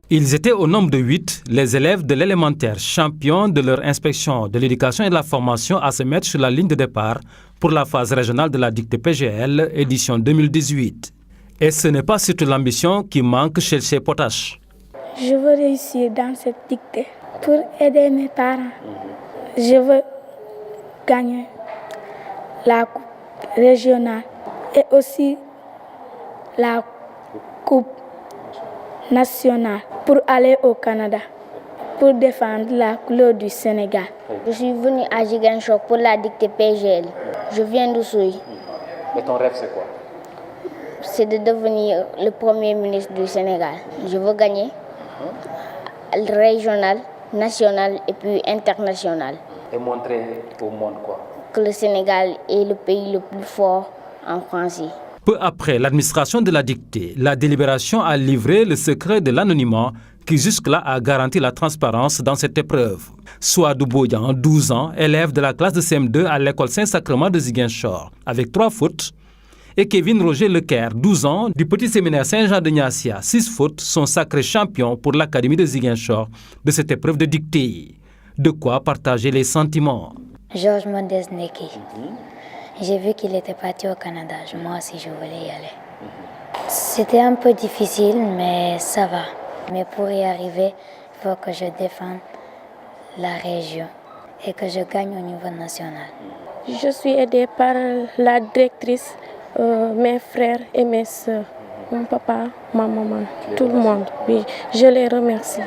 Ils étaient au nombre de 8, les élèves de l'élémentaire, champions de leur inspection de l'éducation et de la formation à se mettre sur la ligne de départ pour la phase régionale de la dictée PGL, édition 2018. Et ce n'est pas surtout l'ambition qui manque chez Potash. Je veux réussir dans cette dictée pour aider mes parents. Je veux gagner la coupe régionale et aussi la coupe nationale pour aller au Canada, pour défendre la couleur du Sénégal. Je suis venu à Ziguinchor pour la dictée PGL. Je viens d'Oussouye. Et ton rêve, c'est quoi? C'est de devenir le premier ministre du Sénégal. Je veux gagner régional, national et puis international. Et montrer au monde quoi? Que le Sénégal est le pays le plus fort en français. Peu après l'administration de la dictée, la délibération a livré le secret de l'anonymat qui jusque-là a garanti la transparence dans cette épreuve. Souadou Bodian, 12 ans, élève de la classe de CM2 à l'école Saint-Sacrement de Ziguinchor, avec 3 fautes, et Kevin Roger Lecaire, 12 ans, du petit séminaire Saint-Jean de Niassia, 6 fautes, sont sacrés champions pour l'Académie de Ziguinchor de cette épreuve de dictée. De quoi partager les sentiments. Georges Mendes Neki. J'ai vu qu'il était parti au Canada. Moi aussi, je voulais y aller. C'était un peu difficile, mais ça va. Mais pour y arriver, il faut que je défende la région et que je gagne au niveau national. Je suis aidée par la directrice, mes frères et mes soeurs, mon papa, ma maman, tout le monde. Oui, je les remercie.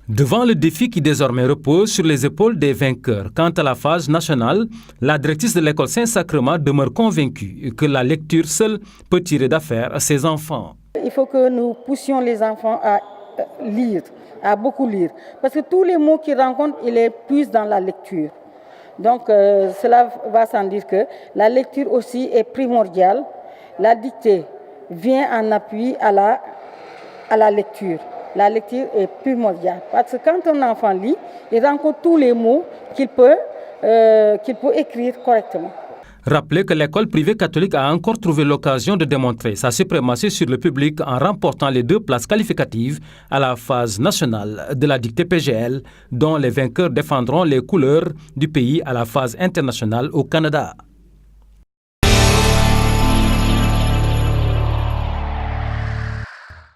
Devant le défi qui désormais repose sur les épaules des vainqueurs, quant à la phase nationale, la directrice de l'école Saint-Sacrement demeure convaincue que la lecture seule peut tirer d'affaire à ses enfants. Il faut que nous poussions les enfants à lire, à beaucoup lire. Parce que tous les mots qu'ils rencontrent, ils les puisent dans la lecture. Donc cela va sans dire que la lecture aussi est primordiale. La dictée vient en appui à la lecture. La lecture est primordiale. Parce que quand un enfant lit, il rencontre tous les mots qu'il peut écrire correctement. Rappelez que l'école privée catholique a encore trouvé l'occasion de démontrer sa suprématie sur le public en remportant les 2 places qualificatives à la phase nationale de la dictée PGL, dont les vainqueurs défendront les couleurs du pays à la phase internationale au Canada.